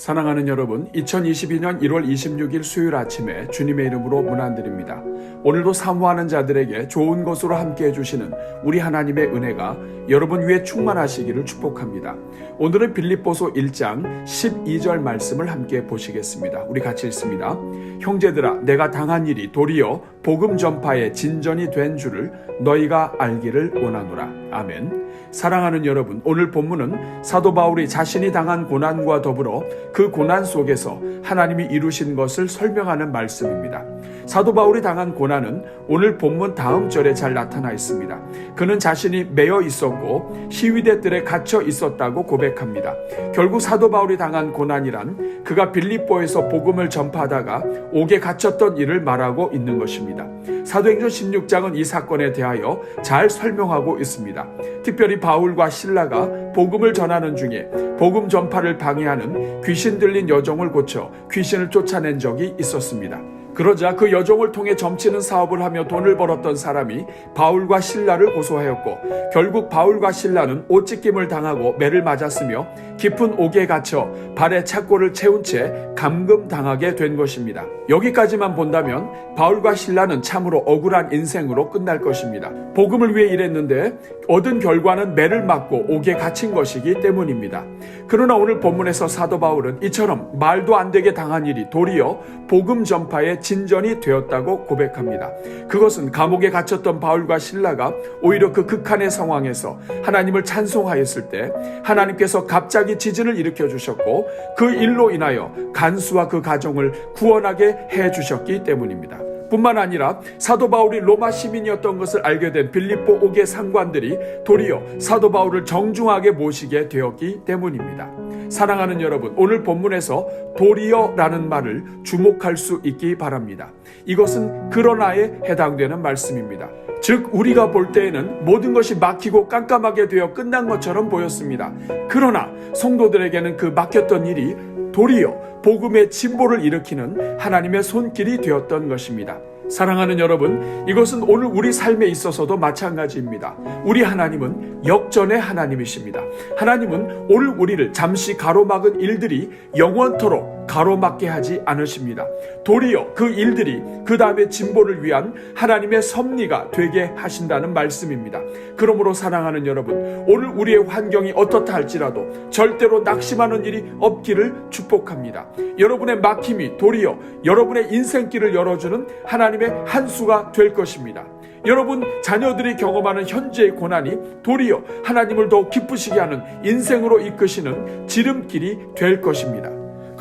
사랑하는 여러분, 2022년 1월 26일 수요일 아침에 주님의 이름으로 문안드립니다. 오늘도 사모하는 자들에게 좋은 것으로 함께 해주시는 우리 하나님의 은혜가 여러분 위에 충만하시기를 축복합니다. 오늘은 빌립보서 1장 12절 말씀을 함께 보시겠습니다. 우리 같이 읽습니다. 형제들아, 내가 당한 일이 도리어 복음 전파의 진전이 된 줄을 너희가 알기를 원하노라. 아멘. 사랑하는 여러분, 오늘 본문은 사도 바울이 자신이 당한 고난과 더불어 그 고난 속에서 하나님이 이루신 것을 설명하는 말씀입니다. 사도 바울이 당한 고난은 오늘 본문 다음 절에 잘 나타나 있습니다. 그는 자신이 매여 있었고 시위대들에 갇혀 있었다고 고백합니다. 결국 사도 바울이 당한 고난이란 그가 빌립보에서 복음을 전파하다가 옥에 갇혔던 일을 말하고 있는 것입니다. 사도행전 16장은 이 사건에 대하여 잘 설명하고 있습니다. 특별히 바울과 실라가 복음을 전하는 중에 복음 전파를 방해하는 귀신 들린 여종을 고쳐 귀신을 쫓아낸 적이 있었습니다. 그러자 그 여종을 통해 점치는 사업을 하며 돈을 벌었던 사람이 바울과 실라를 고소하였고 결국 바울과 실라는 옷찢김을 당하고 매를 맞았으며 깊은 옥에 갇혀 발에 착고를 채운 채 감금당하게 된 것입니다. 여기까지만 본다면 바울과 실라는 참으로 억울한 인생으로 끝날 것입니다. 복음을 위해 일했는데 얻은 결과는 매를 맞고 옥에 갇힌 것이기 때문입니다. 그러나 오늘 본문에서 사도 바울은 이처럼 말도 안 되게 당한 일이 도리어 복음 전파의 진전이 되었다고 고백합니다. 그것은 감옥에 갇혔던 바울과 실라가 오히려 그 극한의 상황에서 하나님을 찬송하였을 때 하나님께서 갑자기 지진을 일으켜 주셨고 그 일로 인하여 간수와 그 가정을 구원하게 해 주셨기 때문입니다. 뿐만 아니라 사도 바울이 로마 시민이었던 것을 알게 된 빌립보 옥의 상관들이 도리어 사도 바울을 정중하게 모시게 되었기 때문입니다. 사랑하는 여러분, 오늘 본문에서 도리어라는 말을 주목할 수 있기 바랍니다. 이것은 그러나에 해당되는 말씀입니다. 즉 우리가 볼 때에는 모든 것이 막히고 깜깜하게 되어 끝난 것처럼 보였습니다. 그러나 성도들에게는 그 막혔던 일이 도리어 복음의 진보를 일으키는 하나님의 손길이 되었던 것입니다. 사랑하는 여러분, 이것은 오늘 우리 삶에 있어서도 마찬가지입니다. 우리 하나님은 역전의 하나님이십니다. 하나님은 오늘 우리를 잠시 가로막은 일들이 영원토록 가로막게 하지 않으십니다. 도리어 그 일들이 그 다음에 진보를 위한 하나님의 섭리가 되게 하신다는 말씀입니다. 그러므로 사랑하는 여러분, 오늘 우리의 환경이 어떻다 할지라도 절대로 낙심하는 일이 없기를 축복합니다. 여러분의 막힘이 도리어 여러분의 인생길을 열어주는 하나님의 한 수가 될 것입니다. 여러분 자녀들이 경험하는 현재의 고난이 도리어 하나님을 더욱 기쁘시게 하는 인생으로 이끄시는 지름길이 될 것입니다.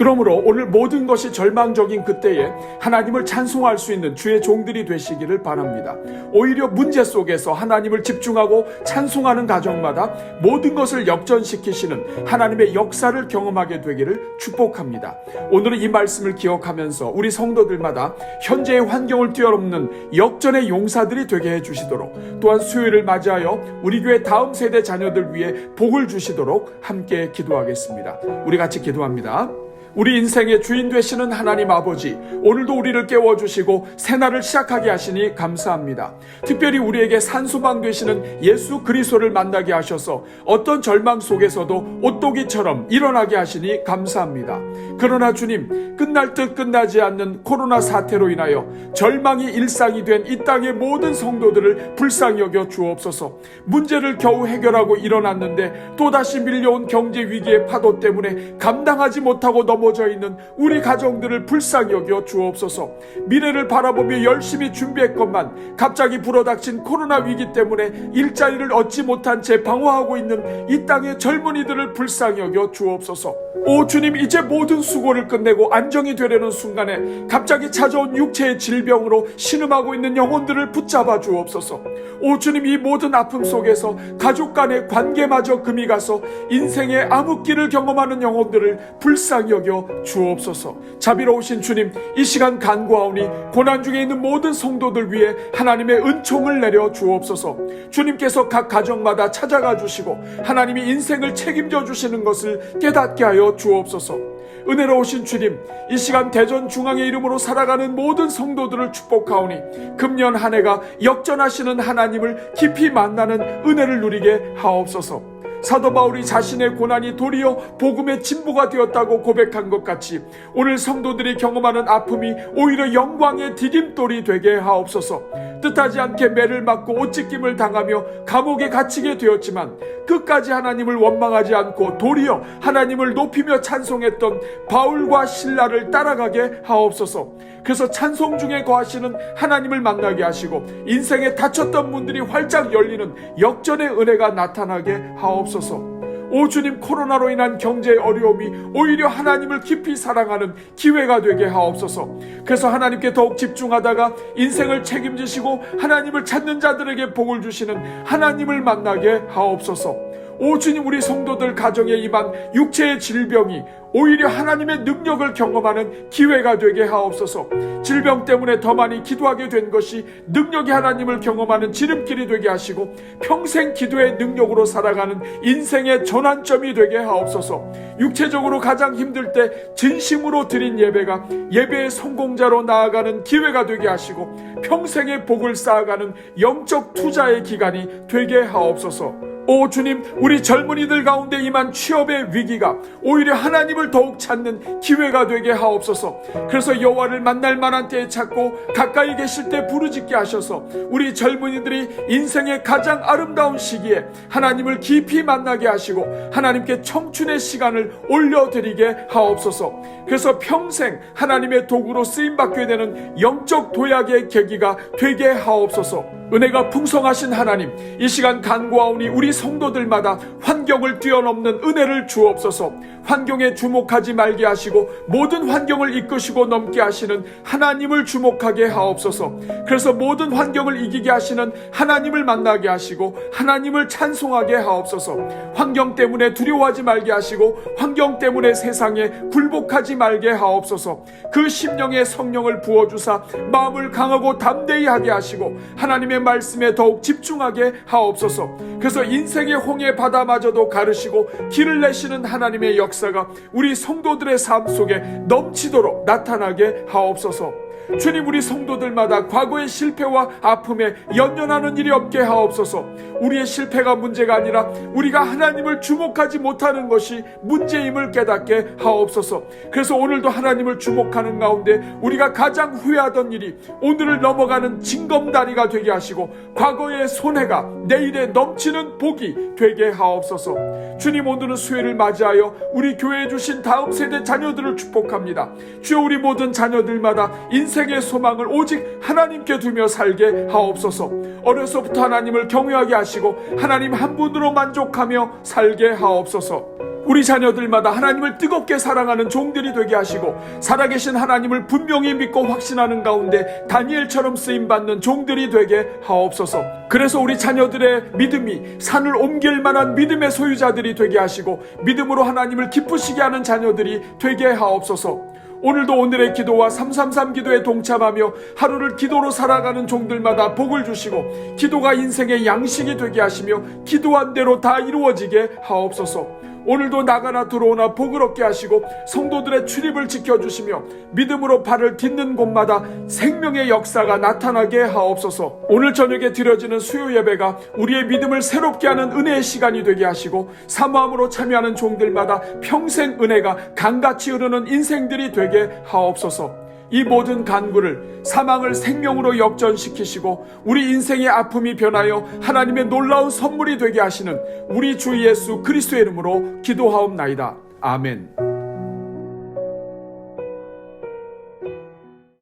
그러므로 오늘 모든 것이 절망적인 그때에 하나님을 찬송할 수 있는 주의 종들이 되시기를 바랍니다. 오히려 문제 속에서 하나님을 집중하고 찬송하는 가정마다 모든 것을 역전시키시는 하나님의 역사를 경험하게 되기를 축복합니다. 오늘은 이 말씀을 기억하면서 우리 성도들마다 현재의 환경을 뛰어넘는 역전의 용사들이 되게 해주시도록, 또한 수요일을 맞이하여 우리 교회 다음 세대 자녀들 위해 복을 주시도록 함께 기도하겠습니다. 우리 같이 기도합니다. 우리 인생의 주인 되시는 하나님 아버지, 오늘도 우리를 깨워주시고 새날을 시작하게 하시니 감사합니다. 특별히 우리에게 산소방 되시는 예수 그리스도를 만나게 하셔서 어떤 절망 속에서도 오또기처럼 일어나게 하시니 감사합니다. 그러나 주님, 끝날 듯 끝나지 않는 코로나 사태로 인하여 절망이 일상이 된 이 땅의 모든 성도들을 불쌍히 여겨 주옵소서. 문제를 겨우 해결하고 일어났는데 또다시 밀려온 경제 위기의 파도 때문에 감당하지 못하고 넘어져 있는 우리 가정들을 불쌍히 여겨 주옵소서. 미래를 바라보며 열심히 준비했건만 갑자기 불어닥친 코로나 위기 때문에 일자리를 얻지 못한 채 방황하고 있는 이 땅의 젊은이들을 불쌍히 여겨 주옵소서. 오 주님, 이제 모든 수고를 끝내고 안정이 되려는 순간에 갑자기 찾아온 육체의 질병으로 신음하고 있는 영혼들을 붙잡아 주옵소서. 오 주님, 이 모든 아픔 속에서 가족 간의 관계마저 금이 가서 인생의 암흑기를 경험하는 영혼들을 불쌍히 여겨 주옵소서. 자비로우신 주님, 이 시간 간구하오니 고난 중에 있는 모든 성도들 위해 하나님의 은총을 내려 주옵소서. 주님께서 각 가정마다 찾아가 주시고 하나님이 인생을 책임져 주시는 것을 깨닫게 하여 주옵소서. 은혜로우신 주님, 이 시간 대전중앙의 이름으로 살아가는 모든 성도들을 축복하오니 금년 한 해가 역전하시는 하나님을 깊이 만나는 은혜를 누리게 하옵소서. 사도 바울이 자신의 고난이 도리어 복음의 진보가 되었다고 고백한 것 같이 오늘 성도들이 경험하는 아픔이 오히려 영광의 디딤돌이 되게 하옵소서. 뜻하지 않게 매를 맞고 옷찢김을 당하며 감옥에 갇히게 되었지만 끝까지 하나님을 원망하지 않고 도리어 하나님을 높이며 찬송했던 바울과 신라를 따라가게 하옵소서. 그래서 찬송 중에 거하시는 하나님을 만나게 하시고 인생에 닫혔던 문들이 활짝 열리는 역전의 은혜가 나타나게 하옵소서. 오 주님, 코로나로 인한 경제의 어려움이 오히려 하나님을 깊이 사랑하는 기회가 되게 하옵소서. 그래서 하나님께 더욱 집중하다가 인생을 책임지시고 하나님을 찾는 자들에게 복을 주시는 하나님을 만나게 하옵소서. 오 주님, 우리 성도들 가정에 임한 육체의 질병이 오히려 하나님의 능력을 경험하는 기회가 되게 하옵소서. 질병 때문에 더 많이 기도하게 된 것이 능력이 하나님을 경험하는 지름길이 되게 하시고 평생 기도의 능력으로 살아가는 인생의 전환점이 되게 하옵소서. 육체적으로 가장 힘들 때 진심으로 드린 예배가 예배의 성공자로 나아가는 기회가 되게 하시고 평생의 복을 쌓아가는 영적 투자의 기간이 되게 하옵소서. 오 주님, 우리 젊은이들 가운데 임한 취업의 위기가 오히려 하나님을 더욱 찾는 기회가 되게 하옵소서. 그래서 여호와를 만날 만한 때에 찾고 가까이 계실 때 부르짖게 하셔서 우리 젊은이들이 인생의 가장 아름다운 시기에 하나님을 깊이 만나게 하시고 하나님께 청춘의 시간을 올려드리게 하옵소서. 그래서 평생 하나님의 도구로 쓰임받게 되는 영적 도약의 계기가 되게 하옵소서. 은혜가 풍성하신 하나님, 이 시간 간구하오니 우리 성도들마다 환경을 뛰어넘는 은혜를 주옵소서. 환경에 주목하지 말게 하시고 모든 환경을 이끄시고 넘게 하시는 하나님을 주목하게 하옵소서. 그래서 모든 환경을 이기게 하시는 하나님을 만나게 하시고 하나님을 찬송하게 하옵소서. 환경 때문에 두려워하지 말게 하시고 환경 때문에 세상에 굴복하지 말게 하옵소서. 그 심령에 성령을 부어주사 마음을 강하고 담대히 하게 하시고 하나님의 말씀에 더욱 집중하게 하옵소서. 그래서 인생의 홍해 바다마저도 가르시고 길을 내시는 하나님의 역사가 우리 성도들의 삶 속에 넘치도록 나타나게 하옵소서. 주님, 우리 성도들마다 과거의 실패와 아픔에 연연하는 일이 없게 하옵소서. 우리의 실패가 문제가 아니라 우리가 하나님을 주목하지 못하는 것이 문제임을 깨닫게 하옵소서. 그래서 오늘도 하나님을 주목하는 가운데 우리가 가장 후회하던 일이 오늘을 넘어가는 징검다리가 되게 하시고 과거의 손해가 내일에 넘치는 복이 되게 하옵소서. 주님, 오늘은 수요일을 맞이하여 우리 교회에 주신 다음 세대 자녀들을 축복합니다. 주여, 우리 모든 자녀들마다 인생의 소망을 오직 하나님께 두며 살게 하옵소서. 어려서부터 하나님을 경외하게 하시고 하나님 한 분으로 만족하며 살게 하옵소서. 우리 자녀들마다 하나님을 뜨겁게 사랑하는 종들이 되게 하시고 살아계신 하나님을 분명히 믿고 확신하는 가운데 다니엘처럼 쓰임받는 종들이 되게 하옵소서. 그래서 우리 자녀들의 믿음이 산을 옮길 만한 믿음의 소유자들이 되게 하시고 믿음으로 하나님을 기쁘시게 하는 자녀들이 되게 하옵소서. 오늘도 오늘의 기도와 333 기도에 동참하며 하루를 기도로 살아가는 종들마다 복을 주시고 기도가 인생의 양식이 되게 하시며 기도한 대로 다 이루어지게 하옵소서. 오늘도 나가나 들어오나 복을 얻게 하시고 성도들의 출입을 지켜주시며 믿음으로 발을 딛는 곳마다 생명의 역사가 나타나게 하옵소서. 오늘 저녁에 드려지는 수요 예배가 우리의 믿음을 새롭게 하는 은혜의 시간이 되게 하시고 사모함으로 참여하는 종들마다 평생 은혜가 강같이 흐르는 인생들이 되게 하옵소서. 이 모든 간구를 사망을 생명으로 역전시키시고 우리 인생의 아픔이 변하여 하나님의 놀라운 선물이 되게 하시는 우리 주 예수 그리스도의 이름으로 기도하옵나이다. 아멘.